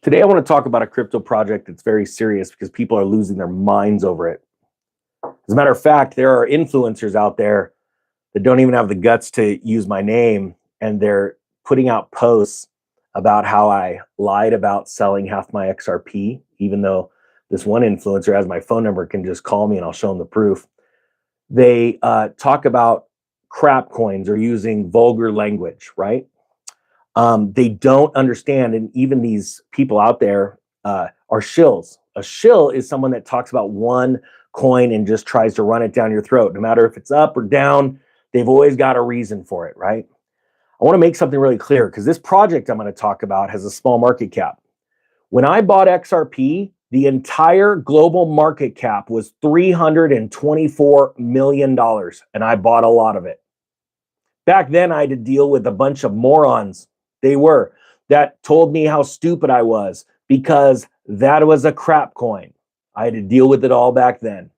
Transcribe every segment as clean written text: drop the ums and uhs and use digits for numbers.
Today, I want to talk about a crypto project that's very serious because people are losing their minds over it. As a matter of fact, there are influencers out there that don't even have the guts to use my name, and they're putting out posts about how I lied about selling half my XRP, even though this one influencer has my phone number, can just call me and I'll show them the proof. They talk about crap coins or using vulgar language, right? They don't understand, and even these people out there are shills. A shill is someone that talks about one coin and just tries to run it down your throat. No matter if it's up or down, they've always got a reason for it, right? I want to make something really clear because this project I'm going to talk about has a small market cap. When I bought XRP, the entire global market cap was $324 million, and I bought a lot of it. Back then, I had to deal with a bunch of morons. They were that told me how stupid I was because that was a crap coin. I had to deal with it all back then.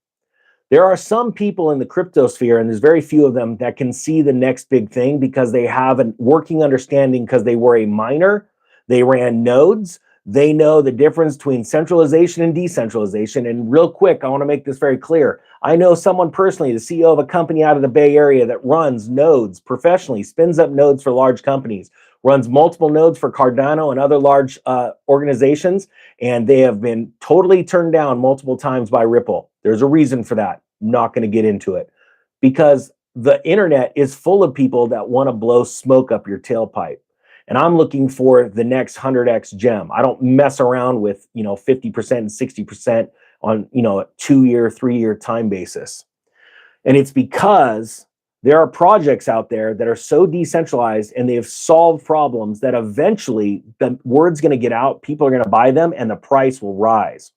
There are some people in the crypto sphere, and there's very few of them, that can see the next big thing because they have a working understanding because they were a miner, they ran nodes, they know the difference between centralization and decentralization. And real quick, I want to make this very clear. I know someone personally, the CEO of a company out of the Bay Area, that runs nodes professionally, spins up nodes for large companies, runs multiple nodes for Cardano and other large organizations, and they have been totally turned down multiple times by Ripple. There's a reason for that. I'm not going to get into it because the internet is full of people that want to blow smoke up your tailpipe. And I'm looking for the next 100x gem. I don't mess around with, 50% and 60% on, a 2-year, 3-year time basis. And it's because there are projects out there that are so decentralized and they have solved problems that eventually the word's going to get out, people are going to buy them, and the price will rise.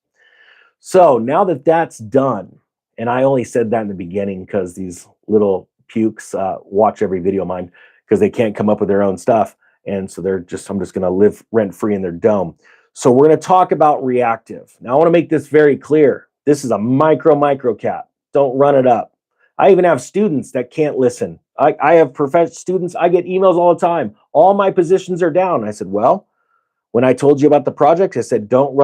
So now that that's done, and I only said that in the beginning because these little pukes watch every video of mine because they can't come up with their own stuff. And so I'm just going to live rent free in their dome. So we're going to talk about reactive. Now I want to make this very clear. This is a micro cap. Don't run it up. I even have students that can't listen. I have professional students. I get emails all the time. All my positions are down. I said, well, when I told you about the project, I said, don't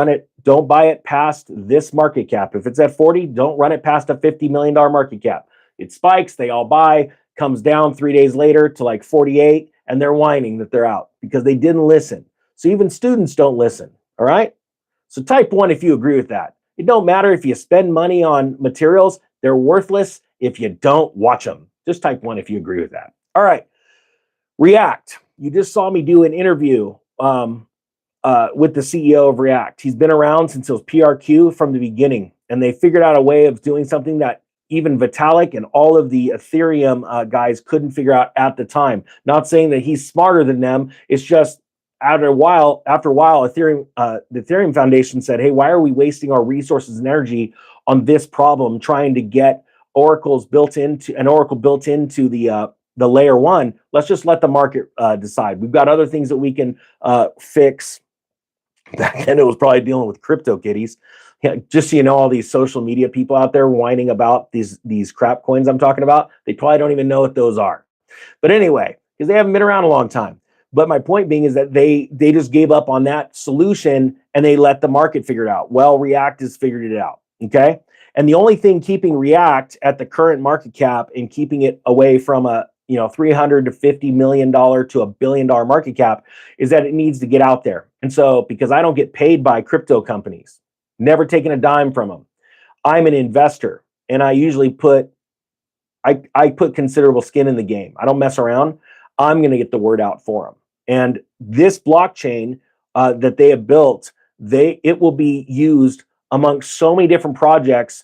buy it past this market cap. If it's at 40, don't run it past a $50 million market cap. It spikes, they all buy, comes down 3 days later to like 48, and they're whining that they're out because they didn't listen. So even students don't listen, all right? So type 1 if you agree with that. It don't matter if you spend money on materials, they're worthless if you don't watch them. Just type 1 if you agree with that. All right, React. You just saw me do an interview with the CEO of React. He's been around since it was PRQ from the beginning, and they figured out a way of doing something that even Vitalik and all of the Ethereum guys couldn't figure out at the time. Not saying that he's smarter than them. It's just after a while, Ethereum, the Ethereum Foundation said, hey, why are we wasting our resources and energy on this problem, trying to get oracles built into an oracle built into the layer 1? Let's just let the market decide. We've got other things that we can fix. Back then, it was probably dealing with crypto kitties. Yeah, just so you know, all these social media people out there whining about these crap coins I'm talking about, they probably don't even know what those are. But anyway, because they haven't been around a long time. But my point being is that they just gave up on that solution and they let the market figure it out. Well, React has figured it out, okay? And the only thing keeping React at the current market cap and keeping it away from a $300 to $50 million to $1 billion market cap is that it needs to get out there. And so, because I don't get paid by crypto companies, never taken a dime from them, I'm an investor, and I usually put considerable skin in the game. I don't mess around. I'm going to get the word out for them. And this blockchain that they have built, it will be used amongst so many different projects.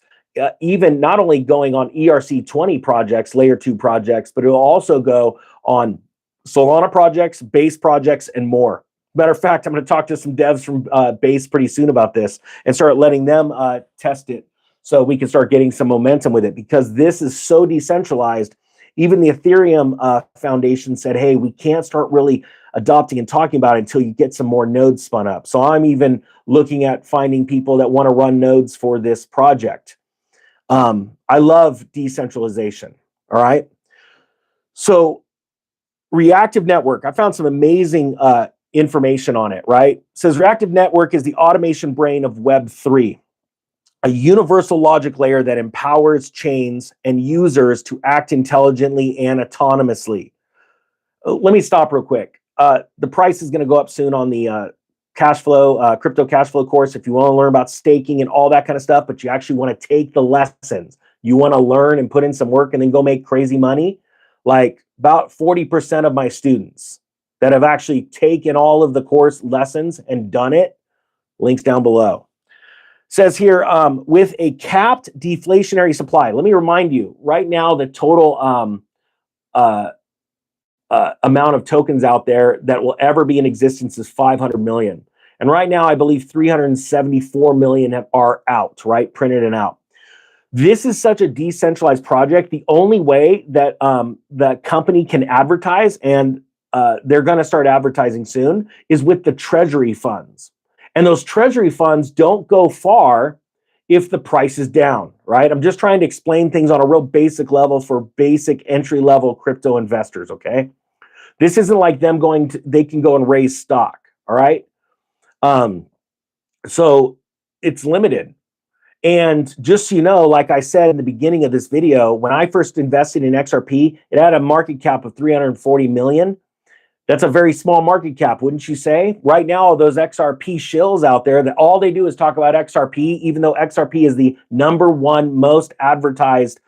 Even not only going on ERC20 projects, layer 2 projects, but it will also go on Solana projects, Base projects, and more. Matter of fact, I'm going to talk to some devs from Base pretty soon about this and start letting them test it so we can start getting some momentum with it, because this is so decentralized. Even the Ethereum Foundation said, hey, we can't start really adopting and talking about it until you get some more nodes spun up. So I'm even looking at finding people that want to run nodes for this project. I love decentralization. All right. So Reactive Network, I found some amazing information on it, right? It says reactive network is the automation brain of Web3, a universal logic layer that empowers chains and users to act intelligently and autonomously. Let me stop real quick. The price is going to go up soon on the cash flow, crypto cash flow course. If you want to learn about staking and all that kind of stuff, but you actually want to take the lessons, you want to learn and put in some work and then go make crazy money. Like about 40% of my students that have actually taken all of the course lessons and done it, links down below. Says here, with a capped deflationary supply. Let me remind you, right now, the total amount of tokens out there that will ever be in existence is 500 million. And right now, I believe 374 million are out, right? Printed and out. This is such a decentralized project. The only way that the company can advertise, and they're going to start advertising soon, is with the treasury funds. And those treasury funds don't go far if the price is down, right? I'm just trying to explain things on a real basic level for basic entry-level crypto investors, okay? This isn't like them they can go and raise stock, all right? So it's limited. And just so you know, like I said in the beginning of this video, when I first invested in XRP, it had a market cap of 340 million. That's a very small market cap, wouldn't you say? Right now, those XRP shills out there, that all they do is talk about XRP, even though XRP is the #1 most advertised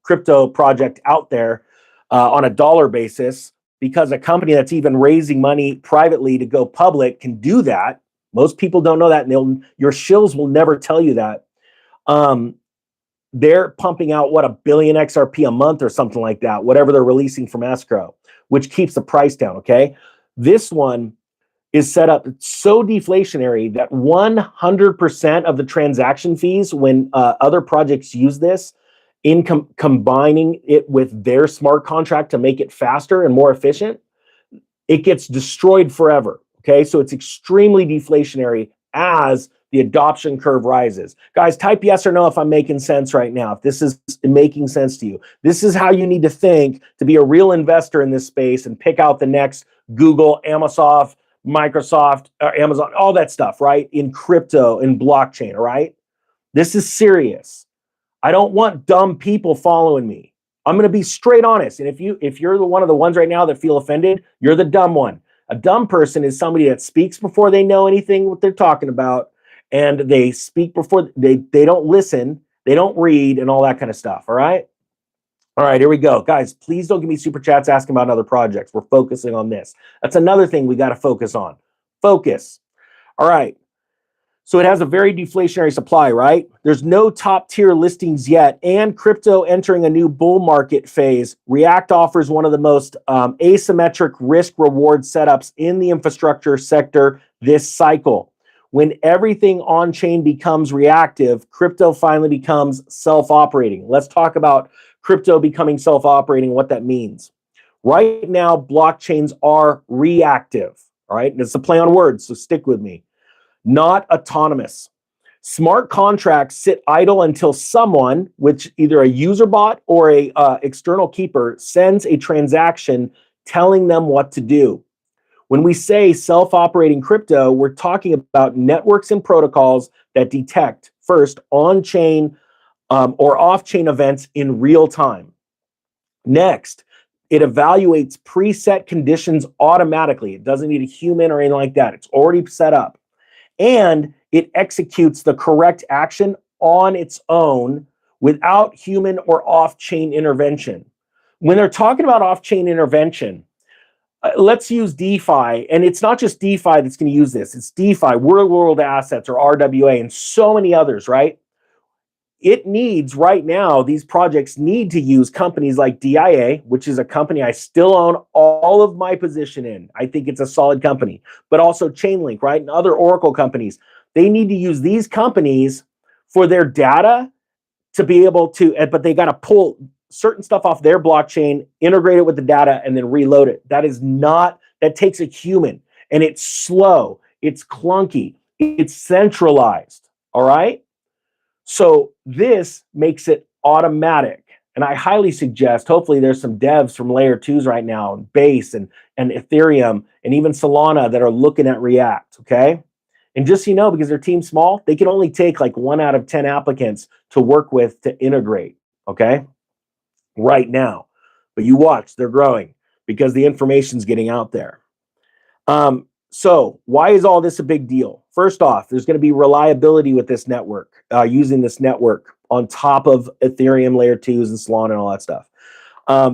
crypto project out there on a dollar basis, because a company that's even raising money privately to go public can do that. Most people don't know that, and your shills will never tell you that. They're pumping out, what, 1 billion XRP a month or something like that, whatever they're releasing from escrow, which keeps the price down, okay? This one is set up so deflationary that 100% of the transaction fees, when other projects use this, in combining it with their smart contract to make it faster and more efficient, it gets destroyed forever, okay? So it's extremely deflationary as the adoption curve rises. Guys, type yes or no if I'm making sense right now, if this is making sense to you. This is how you need to think to be a real investor in this space and pick out the next Google, Amazon, Microsoft, Amazon, all that stuff, right? In crypto, in blockchain, all right? This is serious. I don't want dumb people following me. I'm going to be straight honest. And if you're one of the ones right now that feel offended, you're the dumb one. A dumb person is somebody that speaks before they know anything what they're talking about, and they speak before they don't listen, they don't read, and all that kind of stuff. All right. All right, here we go. Guys, please don't give me super chats asking about other projects. We're focusing on this. That's another thing we got to focus on. Focus. All right. So it has a very deflationary supply, right? There's no top tier listings yet, and crypto entering a new bull market phase. React offers one of the most asymmetric risk reward setups in the infrastructure sector this cycle. When everything on chain becomes reactive, crypto finally becomes self-operating. Let's talk about crypto becoming self-operating, what that means. Right now, blockchains are reactive, all right? And it's a play on words, so stick with me. Not autonomous. Smart contracts sit idle until someone, which either a user bot or a external keeper, sends a transaction telling them what to do. When we say self-operating crypto, we're talking about networks and protocols that detect first on-chain or off-chain events in real time. Next, it evaluates preset conditions automatically. It doesn't need a human or anything like that. It's already set up. And it executes the correct action on its own without human or off-chain intervention. When they're talking about off-chain intervention, let's use DeFi, and it's not just DeFi that's going to use this. It's DeFi, real-world assets, or RWA, and so many others, right? It needs, right now, these projects need to use companies like DIA, which is a company I still own all of my position in. I think it's a solid company, but also Chainlink, right? And other Oracle companies. They need to use these companies for their data to be able to, but they got to pull certain stuff off their blockchain, integrate it with the data, and then reload it. That takes a human, and it's slow, it's clunky, it's centralized, all right? So this makes it automatic. And I highly suggest, hopefully there's some devs from layer twos right now, Base and Ethereum and even Solana that are looking at React, okay? And just so you know, because their team's small, they can only take like 1 out of 10 applicants to work with to integrate, okay? Right now. But you watch, they're growing because the information's getting out there. So why is all this a big deal? First off, there's going to be reliability with this network, using this network on top of Ethereum layer 2s and Solana and all that stuff.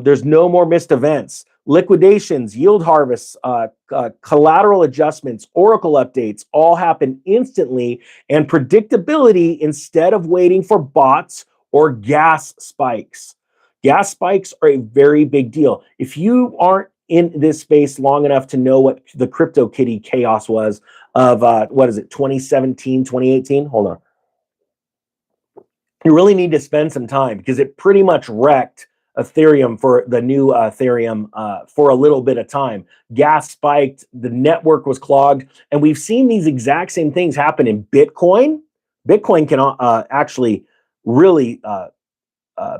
There's no more missed events, liquidations, yield harvests, collateral adjustments, Oracle updates all happen instantly, and predictability instead of waiting for bots or gas spikes. Gas spikes are a very big deal. If you aren't in this space long enough to know what the CryptoKitty chaos was of, what is it, 2017, 2018? Hold on. You really need to spend some time because it pretty much wrecked Ethereum for the new Ethereum for a little bit of time. Gas spiked, the network was clogged, and we've seen these exact same things happen in Bitcoin. Bitcoin can actually really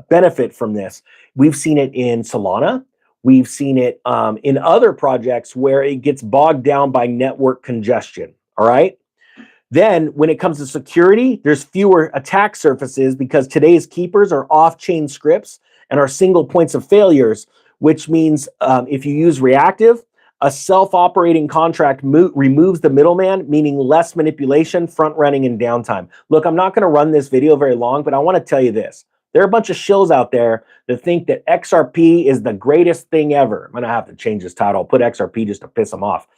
benefit from this. We've seen it in Solana. We've seen it in other projects where it gets bogged down by network congestion, all right? Then when it comes to security, there's fewer attack surfaces because today's keepers are off-chain scripts and are single points of failures, which means if you use reactive, a self-operating contract removes the middleman, meaning less manipulation, front running, and downtime. Look, I'm not going to run this video very long, but I want to tell you this. There are a bunch of shills out there that think that XRP is the greatest thing ever. I'm going to have to change this title. I'll put XRP just to piss them off.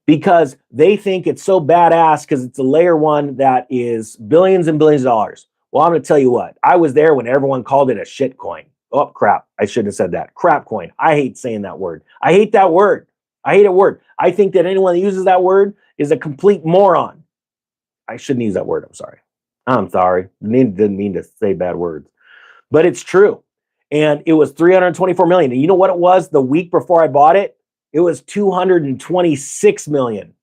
Because they think it's so badass because it's a layer one that is billions and billions of dollars. Well, I'm going to tell you what. I was there when everyone called it a shit coin. Oh, crap. I shouldn't have said that. Crap coin. I hate saying that word. I hate that word. I hate a word. I think that anyone that uses that word is a complete moron. I shouldn't use that word. I'm sorry. Didn't mean to say bad words. But it's true. And it was 324 million. And you know what it was the week before I bought it? It was 226 million.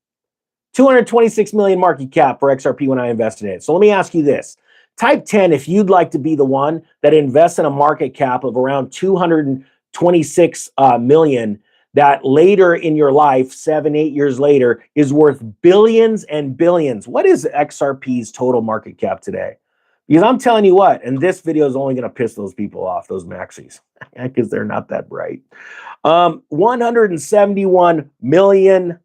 226 million market cap for XRP when I invested in it. So let me ask you this. Type 10 if you'd like to be the one that invests in a market cap of around 226 million that later in your life, 7-8 years later, is worth billions and billions. What is XRP's total market cap today? Because I'm telling you what, and this video is only going to piss those people off, those maxis, because they're not that bright. 171 billion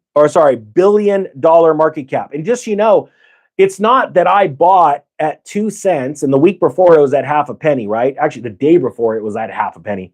dollar market cap. And just so you know, it's not that I bought at 2 cents and the week before it was at half a penny, right? Actually, the day before it was at half a penny.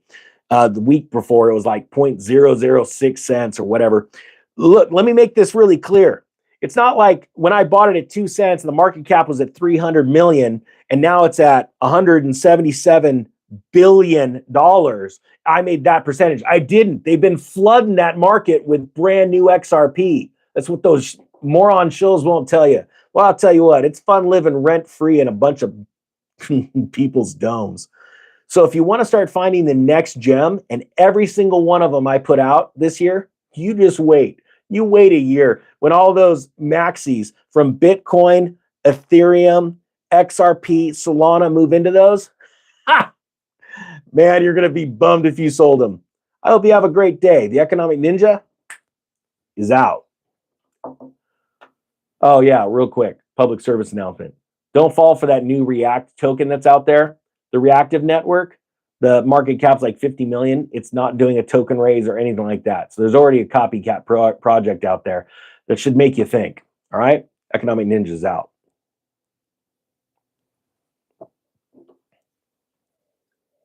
The week before it was like 0.006 cents or whatever. Look, let me make this really clear. It's not like when I bought it at 2 cents and the market cap was at 300 million and now it's at 177 billion dollars. I made that percentage. I didn't. They've been flooding that market with brand new XRP. That's what those moron shills won't tell you. Well, I'll tell you what, it's fun living rent-free in a bunch of people's domes. So if you want to start finding the next gem, and every single one of them I put out this year, you just wait. You wait a year when all those maxis from Bitcoin, Ethereum, XRP, Solana move into those. Ha! Man, you're going to be bummed if you sold them. I hope you have a great day. The Economic Ninja is out. Oh, yeah, real quick. Public service announcement. Don't fall for that new React token that's out there. The reactive network, the market cap's like 50 million. It's not doing a token raise or anything like that. So there's already a copycat project out there that should make you think. All right? Economic Ninja's out.